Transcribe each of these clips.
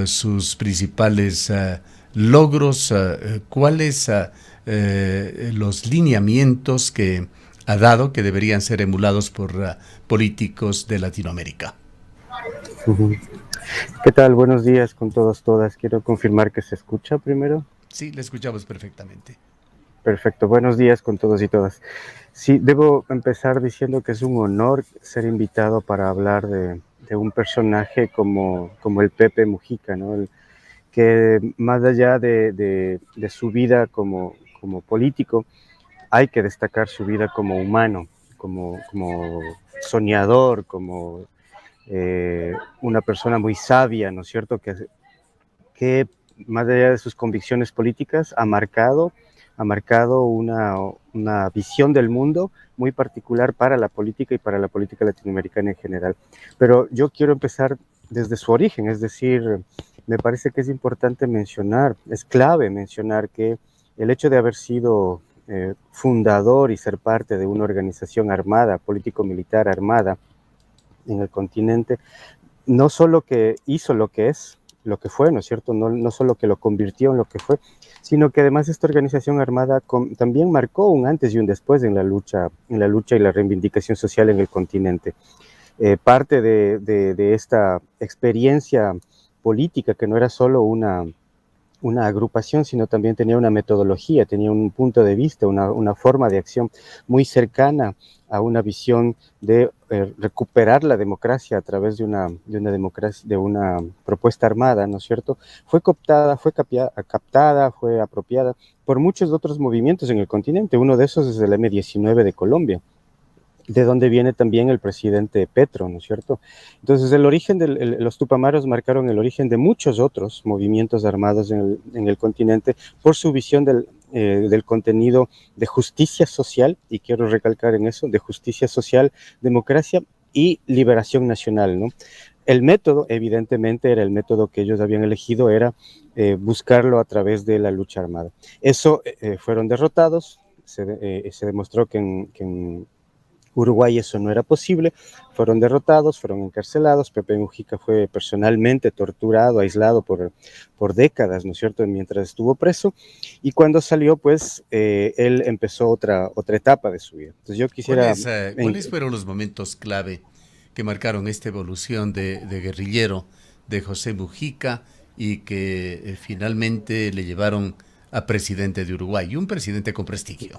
sus principales logros, cuáles los lineamientos que ha dado que deberían ser emulados por políticos de Latinoamérica. Ujú. ¿Qué tal? Buenos días con todos, todas. Quiero confirmar que se escucha primero. Sí, le escuchamos perfectamente. Perfecto. Buenos días con todos y todas. Sí, debo empezar diciendo que es un honor ser invitado para hablar de un personaje como el Pepe Mujica, ¿no? Que más allá de su vida como político, hay que destacar su vida como humano, como soñador, como una persona muy sabia, ¿no es cierto? Que más allá de sus convicciones políticas, ha marcado una visión del mundo muy particular para la política y para la política latinoamericana en general. Pero yo quiero empezar desde su origen, es decir, me parece que es importante mencionar, es clave mencionar que el hecho de haber sido fundador y ser parte de una organización armada, político-militar armada en el continente, no solo que hizo lo que es, lo que fue, ¿no es cierto? No solo que lo convirtió en lo que fue, sino que además esta organización armada también marcó un antes y un después en la lucha y la reivindicación social en el continente. Parte de esta experiencia política, que no era solo una agrupación, sino también tenía una metodología, tenía un punto de vista, una forma de acción muy cercana a una visión de recuperar la democracia a través de una democracia, de una propuesta armada, ¿no es cierto? Fue cooptada, captada, fue apropiada por muchos otros movimientos en el continente. Uno de esos es el M-19 de Colombia, de donde viene también el presidente Petro, ¿no es cierto? Entonces, los Tupamaros marcaron el origen de muchos otros movimientos armados en el continente por su visión del contenido de justicia social, y quiero recalcar en eso, de justicia social, democracia y liberación nacional, ¿no? El método, evidentemente, era el método que ellos habían elegido, era buscarlo a través de la lucha armada. Eso fueron derrotados, se demostró que en Uruguay eso no era posible, fueron derrotados, fueron encarcelados. Pepe Mujica fue personalmente torturado, aislado por décadas, ¿no es cierto?, mientras estuvo preso, y cuando salió, pues, él empezó otra etapa de su vida. Entonces yo quisiera... ¿Cuáles fueron los momentos clave que marcaron esta evolución de guerrillero de José Mujica y que finalmente le llevaron a presidente de Uruguay, y un presidente con prestigio?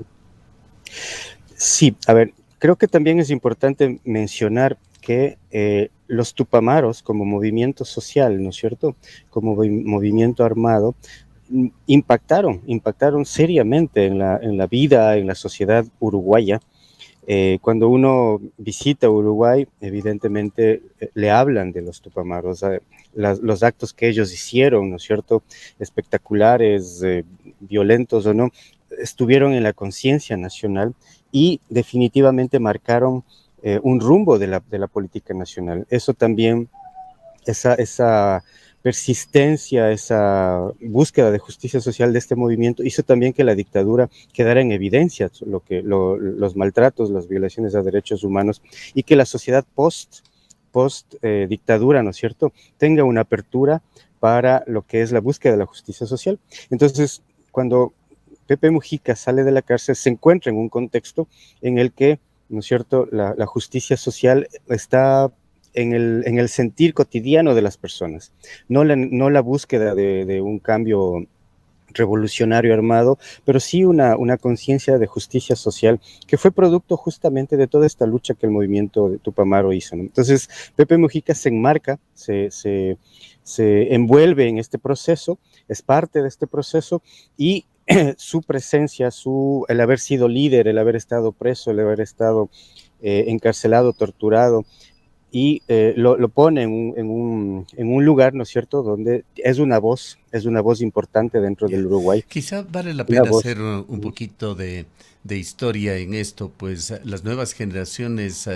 Sí, a ver, creo que también es importante mencionar que los Tupamaros como movimiento social, ¿no es cierto?, como movimiento armado, impactaron seriamente en la vida, en la sociedad uruguaya. Cuando uno visita Uruguay, evidentemente le hablan de los Tupamaros, los actos que ellos hicieron, ¿no es cierto?, espectaculares, violentos o no, estuvieron en la conciencia nacional y definitivamente marcaron un rumbo de la política nacional. Eso también, esa persistencia, esa búsqueda de justicia social de este movimiento hizo también que la dictadura quedara en evidencia los maltratos, las violaciones a derechos humanos, y que la sociedad post dictadura, ¿no es cierto?, tenga una apertura para lo que es la búsqueda de la justicia social. Entonces, cuando Pepe Mujica sale de la cárcel, se encuentra en un contexto en el que, ¿no es cierto?, la justicia social está en el sentir cotidiano de las personas, no la búsqueda de un cambio revolucionario armado, pero sí una conciencia de justicia social que fue producto justamente de toda esta lucha que el movimiento de Tupamaro hizo, ¿no? Entonces, Pepe Mujica se enmarca, se envuelve en este proceso, es parte de este proceso, y su presencia, el haber sido líder, el haber estado preso, el haber estado encarcelado, torturado, y lo pone en un lugar, ¿no es cierto?, donde es una voz es una voz importante dentro del Uruguay. Quizá vale la Una pena voz. hacer un poquito de historia en esto, pues las nuevas generaciones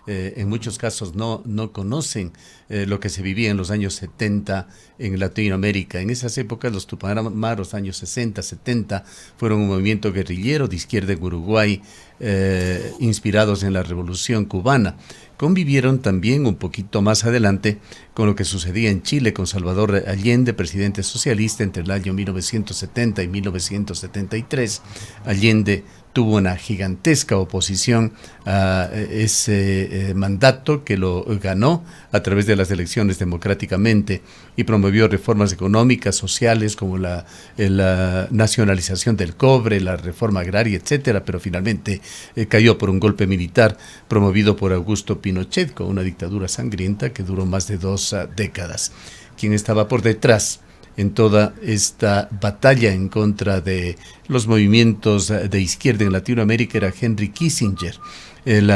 en muchos casos no conocen lo que se vivía en los años 70 en Latinoamérica. En esas épocas los Tupamaros, años 60, 70, fueron un movimiento guerrillero de izquierda en Uruguay, inspirados en la Revolución Cubana. Convivieron también un poquito más adelante con lo que sucedía en Chile con Salvador Allende, presidente socialista entre el año 1970 y 1973. Allende tuvo una gigantesca oposición a ese mandato, que lo ganó a través de las elecciones democráticamente, y promovió reformas económicas, sociales, como la nacionalización del cobre, la reforma agraria, etcétera, pero finalmente cayó por un golpe militar promovido por Augusto Pinochet, con una dictadura sangrienta que duró más de 2 décadas. Quien estaba por detrás en toda esta batalla en contra de los movimientos de izquierda en Latinoamérica era Henry Kissinger, el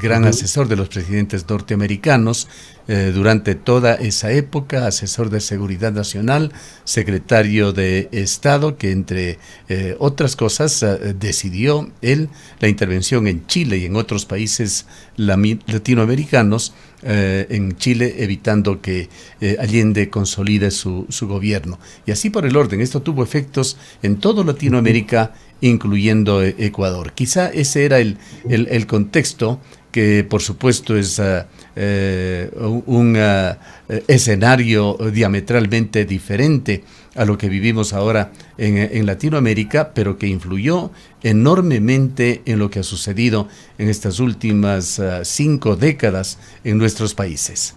gran asesor de los presidentes norteamericanos durante toda esa época, asesor de seguridad nacional, secretario de Estado, que entre otras cosas decidió él la intervención en Chile y en otros países latinoamericanos, en Chile, evitando que Allende consolide su gobierno. Y así por el orden, esto tuvo efectos en toda Latinoamérica, incluyendo Ecuador. Quizá ese era el contexto, que por supuesto es un escenario diametralmente diferente a lo que vivimos ahora en Latinoamérica, pero que influyó enormemente en lo que ha sucedido en estas últimas 5 décadas en nuestros países.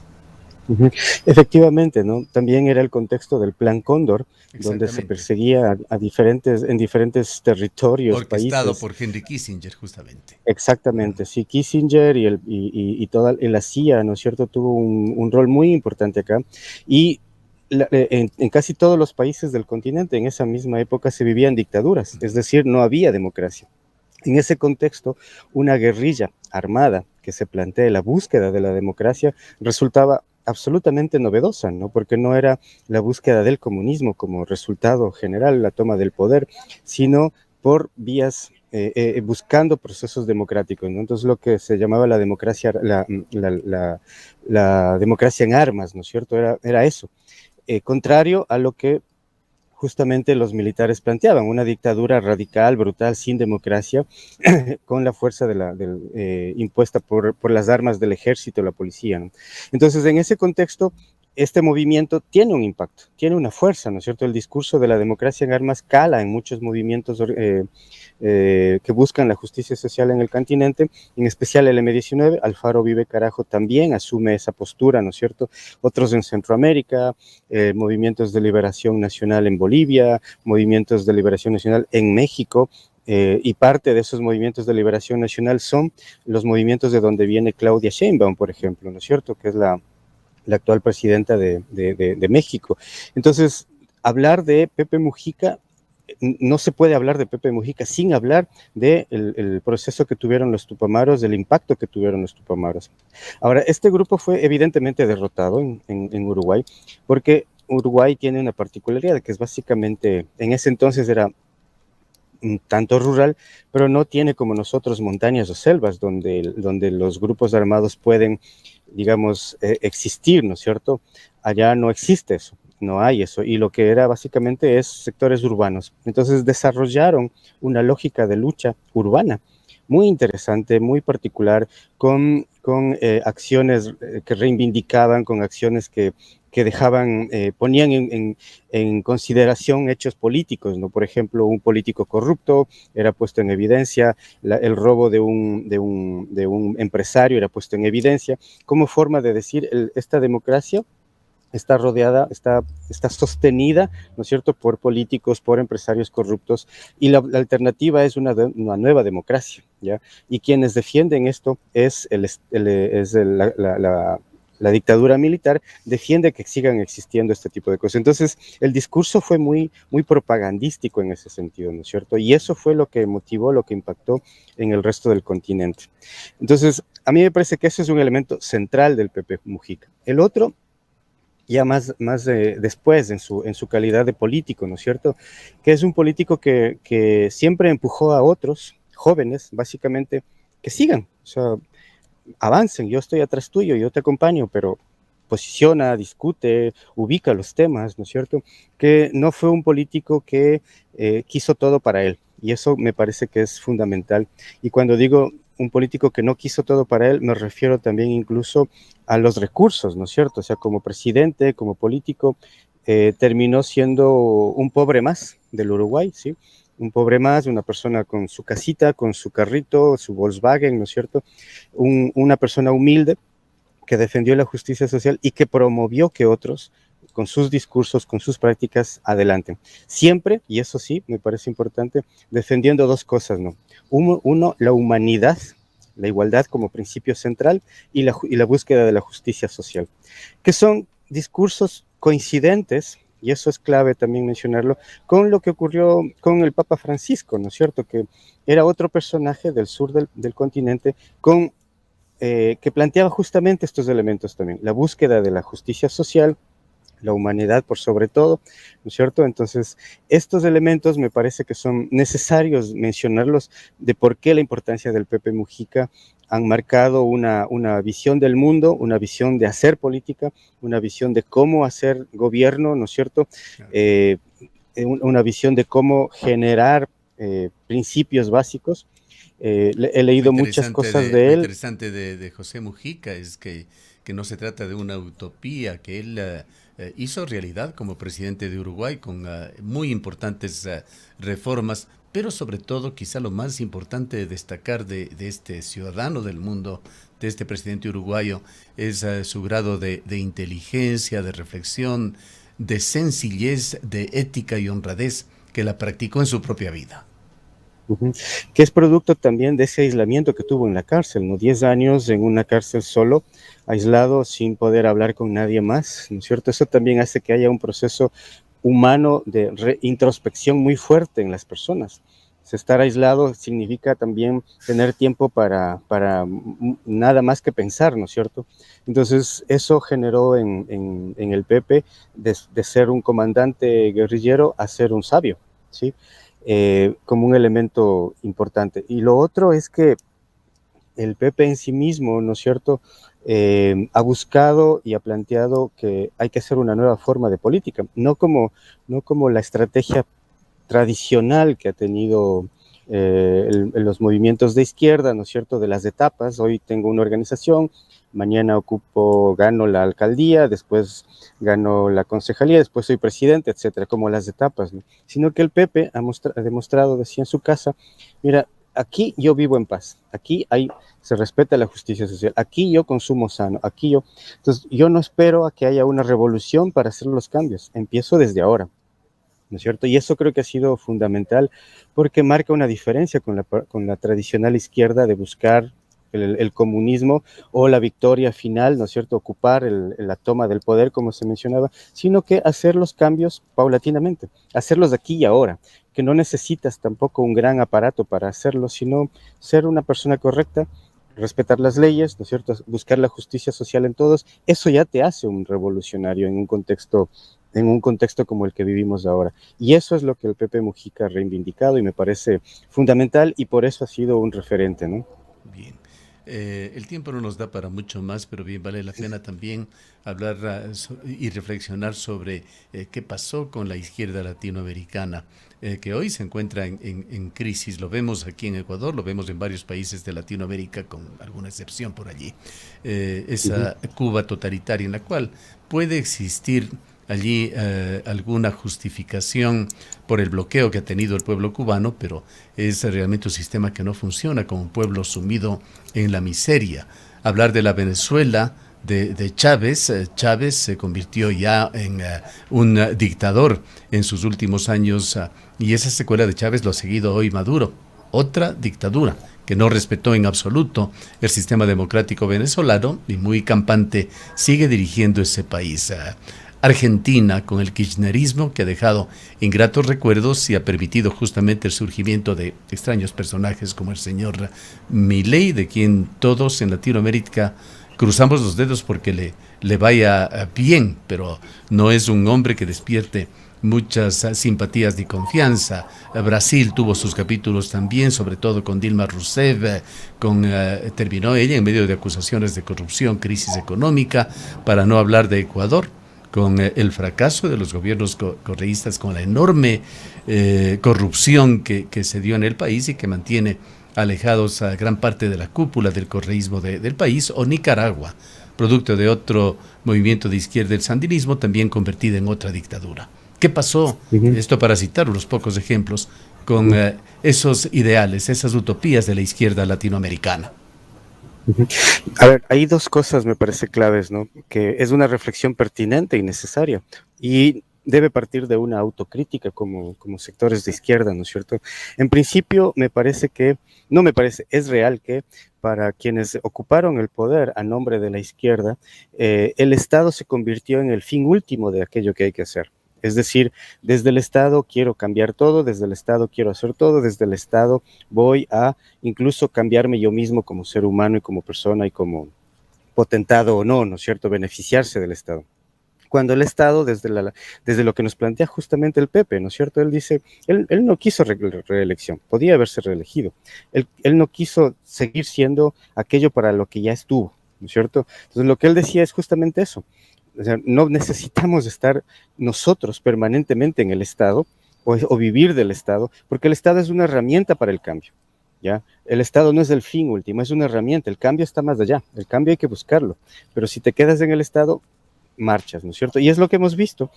Efectivamente, ¿no? También era el contexto del Plan Cóndor, donde se perseguía en diferentes territorios, Orquestado países. por Henry Kissinger, justamente. Exactamente, sí, Kissinger y toda la CIA, ¿no es cierto?, tuvo un rol muy importante acá. Y en casi todos los países del continente en esa misma época se vivían dictaduras, es decir, no había democracia. En ese contexto, una guerrilla armada que se plantea la búsqueda de la democracia resultaba absolutamente novedosa, ¿no? Porque no era la búsqueda del comunismo como resultado general, la toma del poder, sino por vías buscando procesos democráticos, ¿no? Entonces lo que se llamaba la democracia, la democracia en armas, ¿no es cierto? Era eso, contrario a lo que justamente los militares planteaban, una dictadura radical, brutal, sin democracia, con la fuerza impuesta por las armas del ejército y la policía, ¿no? Entonces, en ese contexto, este movimiento tiene un impacto, tiene una fuerza, ¿no es cierto? El discurso de la democracia en armas cala en muchos movimientos que buscan la justicia social en el continente, en especial el M19. Alfaro Vive Carajo también asume esa postura, ¿no es cierto? Otros en Centroamérica, movimientos de liberación nacional en Bolivia, movimientos de liberación nacional en México, y parte de esos movimientos de liberación nacional son los movimientos de donde viene Claudia Sheinbaum, por ejemplo, ¿no es cierto?, que es la actual presidenta de México. Entonces, hablar de Pepe Mujica, no se puede hablar de Pepe Mujica sin hablar del proceso que tuvieron los Tupamaros, del impacto que tuvieron los Tupamaros. Ahora, este grupo fue evidentemente derrotado en Uruguay, porque Uruguay tiene una particularidad, que es básicamente, en ese entonces era un tanto rural, pero no tiene como nosotros montañas o selvas donde los grupos armados pueden, digamos, existir, ¿no es cierto? Allá no existe eso, no hay eso, y lo que era básicamente es sectores urbanos. Entonces desarrollaron una lógica de lucha urbana muy interesante, muy particular, con acciones que reivindicaban, con acciones que dejaban, ponían en consideración hechos políticos, ¿no? Por ejemplo, un político corrupto era puesto en evidencia, el robo de un empresario era puesto en evidencia, como forma de decir, esta democracia está rodeada, está sostenida, ¿no es cierto?, por políticos, por empresarios corruptos, y la alternativa es una nueva democracia, ¿ya? Y quienes defienden esto es la dictadura militar, defiende que sigan existiendo este tipo de cosas. Entonces, el discurso fue muy, muy propagandístico en ese sentido, ¿no es cierto? Y eso fue lo que motivó, lo que impactó en el resto del continente. Entonces, a mí me parece que ese es un elemento central del Pepe Mujica. El otro ya más después en su calidad de político, ¿no es cierto? Que es un político que siempre empujó a otros jóvenes, básicamente, que sigan, o sea, avancen, yo estoy atrás tuyo, yo te acompaño, pero posiciona, discute, ubica los temas, ¿no es cierto? Que no fue un político que quiso todo para él, y eso me parece que es fundamental. Y cuando digo un político que no quiso todo para él, me refiero también incluso a los recursos, ¿no es cierto? O sea, como presidente, como político, terminó siendo un pobre más del Uruguay, ¿sí? Un pobre más, una persona con su casita, con su carrito, su Volkswagen, ¿no es cierto? Una persona humilde que defendió la justicia social y que promovió que otros, con sus discursos, con sus prácticas, adelanten. Siempre, y eso sí, me parece importante, defendiendo dos cosas, ¿no? Uno, la humanidad, la igualdad como principio central y la búsqueda de la justicia social, que son discursos coincidentes, y eso es clave también mencionarlo, con lo que ocurrió con el Papa Francisco, ¿no es cierto? Que era otro personaje del sur del continente que planteaba justamente estos elementos también, la búsqueda de la justicia social, la humanidad por sobre todo, ¿no es cierto? Entonces, estos elementos me parece que son necesarios mencionarlos de por qué la importancia del Pepe Mujica han marcado una visión del mundo, una visión de hacer política, una visión de cómo hacer gobierno, ¿no es cierto? Una visión de cómo generar principios básicos. He leído muchas cosas Lo de él. interesante de José Mujica es que no se trata de una utopía, que él hizo realidad como presidente de Uruguay con muy importantes reformas, pero sobre todo quizá lo más importante de destacar de este ciudadano del mundo, de este presidente uruguayo, es su grado de inteligencia, de reflexión, de sencillez, de ética y honradez que la practicó en su propia vida. Uh-huh. Que es producto también de ese aislamiento que tuvo en la cárcel, ¿no? 10 años en una cárcel solo, aislado, sin poder hablar con nadie más, ¿no es cierto? Eso también hace que haya un proceso humano de introspección muy fuerte en las personas. Estar aislado significa también tener tiempo para nada más que pensar, ¿no es cierto? Entonces, eso generó en el Pepe de ser un comandante guerrillero a ser un sabio, ¿sí? Como un elemento importante. Y lo otro es que el Pepe en sí mismo, ¿no es cierto?, ha buscado y ha planteado que hay que hacer una nueva forma de política, no como la estrategia tradicional que ha tenido los movimientos de izquierda, ¿no es cierto?, de las etapas. Hoy tengo una organización, mañana gano la alcaldía, después gano la concejalía, después soy presidente, etcétera, como las etapas, ¿no? Sino que el Pepe ha demostrado, decía en su casa, mira, aquí yo vivo en paz, aquí se respeta la justicia social, aquí yo consumo sano, aquí yo... Entonces, yo no espero a que haya una revolución para hacer los cambios, empiezo desde ahora, ¿no es cierto? Y eso creo que ha sido fundamental porque marca una diferencia con la tradicional izquierda de buscar el comunismo o la victoria final, ¿no es cierto? Ocupar la toma del poder, como se mencionaba, sino que hacer los cambios paulatinamente, hacerlos aquí y ahora, que no necesitas tampoco un gran aparato para hacerlo, sino ser una persona correcta, respetar las leyes, ¿no es cierto? Buscar la justicia social en todos, eso ya te hace un revolucionario en un contexto como el que vivimos ahora. Y eso es lo que el Pepe Mujica ha reivindicado y me parece fundamental y por eso ha sido un referente, ¿no? Bien. El tiempo no nos da para mucho más, pero bien vale la pena también hablar y reflexionar sobre qué pasó con la izquierda latinoamericana, que hoy se encuentra en crisis. Lo vemos aquí en Ecuador, lo vemos en varios países de Latinoamérica, con alguna excepción por allí. Esa Cuba totalitaria en la cual puede existir allí alguna justificación por el bloqueo que ha tenido el pueblo cubano, pero es realmente un sistema que no funciona como un pueblo sumido en la miseria. Hablar de la Venezuela de Chávez, Chávez se convirtió ya en un dictador en sus últimos años y esa secuela de Chávez lo ha seguido hoy Maduro, otra dictadura que no respetó en absoluto el sistema democrático venezolano y muy campante sigue dirigiendo ese país. Argentina, con el kirchnerismo que ha dejado ingratos recuerdos y ha permitido justamente el surgimiento de extraños personajes como el señor Milei, de quien todos en Latinoamérica cruzamos los dedos porque le vaya bien, pero no es un hombre que despierte muchas simpatías ni confianza. Brasil tuvo sus capítulos también, sobre todo con Dilma Rousseff, terminó ella en medio de acusaciones de corrupción, crisis económica, para no hablar de Ecuador, con el fracaso de los gobiernos correístas, con la enorme corrupción que se dio en el país y que mantiene alejados a gran parte de la cúpula del correísmo del país, o Nicaragua, producto de otro movimiento de izquierda, el sandinismo, también convertida en otra dictadura. ¿Qué pasó? Esto para citar unos pocos ejemplos con esos ideales, esas utopías de la izquierda latinoamericana. A ver, hay dos cosas me parece claves, ¿no? Que es una reflexión pertinente y necesaria y debe partir de una autocrítica como sectores de izquierda, ¿no es cierto? En principio es real que para quienes ocuparon el poder a nombre de la izquierda, el Estado se convirtió en el fin último de aquello que hay que hacer. Es decir, desde el Estado quiero cambiar todo, desde el Estado quiero hacer todo, desde el Estado voy a incluso cambiarme yo mismo como ser humano y como persona y como potentado o no, ¿no es cierto?, beneficiarse del Estado. Cuando el Estado, desde lo que nos plantea justamente el Pepe, ¿no es cierto?, él dice, él no quiso reelección, podía haberse reelegido, él no quiso seguir siendo aquello para lo que ya estuvo, ¿no es cierto? Entonces lo que él decía es justamente eso. O sea, no necesitamos estar nosotros permanentemente en el Estado o vivir del Estado, porque el Estado es una herramienta para el cambio, ¿ya? El Estado no es el fin último, es una herramienta, el cambio está más allá, el cambio hay que buscarlo, pero si te quedas en el Estado, marchas, ¿no es cierto? Y es lo que hemos visto,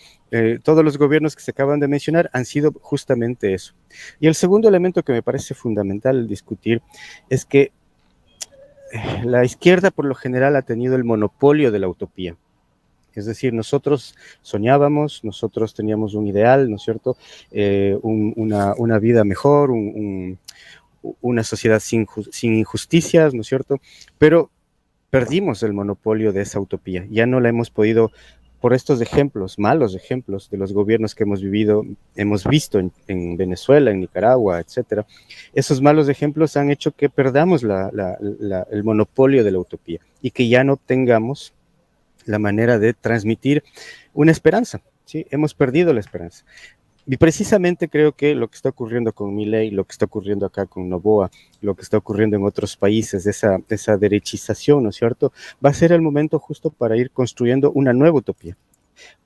todos los gobiernos que se acaban de mencionar han sido justamente eso. Y el segundo elemento que me parece fundamental discutir es que la izquierda por lo general ha tenido el monopolio de la utopía. Es decir, nosotros soñábamos, nosotros teníamos un ideal, ¿no es cierto? Una vida mejor, una sociedad sin injusticias, ¿no es cierto? Pero perdimos el monopolio de esa utopía. Ya no la hemos podido, por estos ejemplos, malos ejemplos de los gobiernos que hemos visto en Venezuela, en Nicaragua, etcétera. Esos malos ejemplos han hecho que perdamos el monopolio de la utopía y que ya no tengamos la manera de transmitir una esperanza, ¿sí? Hemos perdido la esperanza. Y precisamente creo que lo que está ocurriendo con Milei, lo que está ocurriendo acá con Noboa, lo que está ocurriendo en otros países, esa derechización, ¿no es cierto?, va a ser el momento justo para ir construyendo una nueva utopía,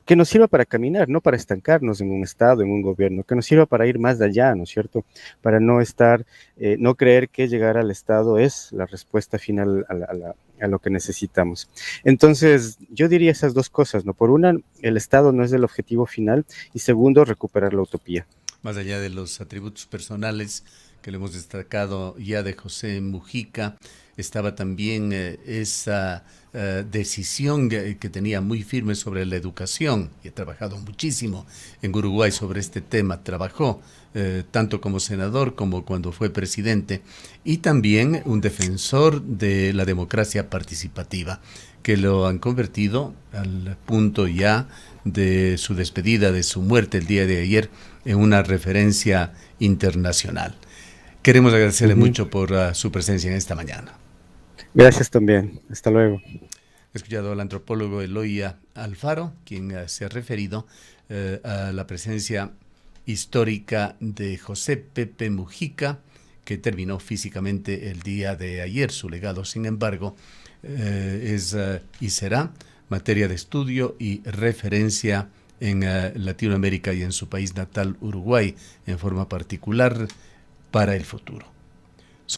que nos sirva para caminar, no para estancarnos en un Estado, en un gobierno, que nos sirva para ir más allá, ¿no es cierto?, para no no creer que llegar al Estado es la respuesta final a lo que necesitamos. Entonces, yo diría esas dos cosas, ¿no? Por una, el Estado no es el objetivo final, y segundo, recuperar la utopía. Más allá de los atributos personales que le hemos destacado ya de José Mujica, estaba también esa decisión que tenía muy firme sobre la educación, y ha trabajado muchísimo en Uruguay sobre este tema, trabajó tanto como senador como cuando fue presidente, y también un defensor de la democracia participativa, que lo han convertido al punto ya de su despedida, de su muerte el día de ayer, en una referencia internacional. Queremos agradecerle mucho por su presencia en esta mañana. Gracias también. Hasta luego. He escuchado al antropólogo Eloya Alfaro, quien se ha referido a la presencia histórica de José Pepe Mujica, que terminó físicamente el día de ayer. Su legado, sin embargo, es y será materia de estudio y referencia en Latinoamérica y en su país natal, Uruguay, en forma particular para el futuro.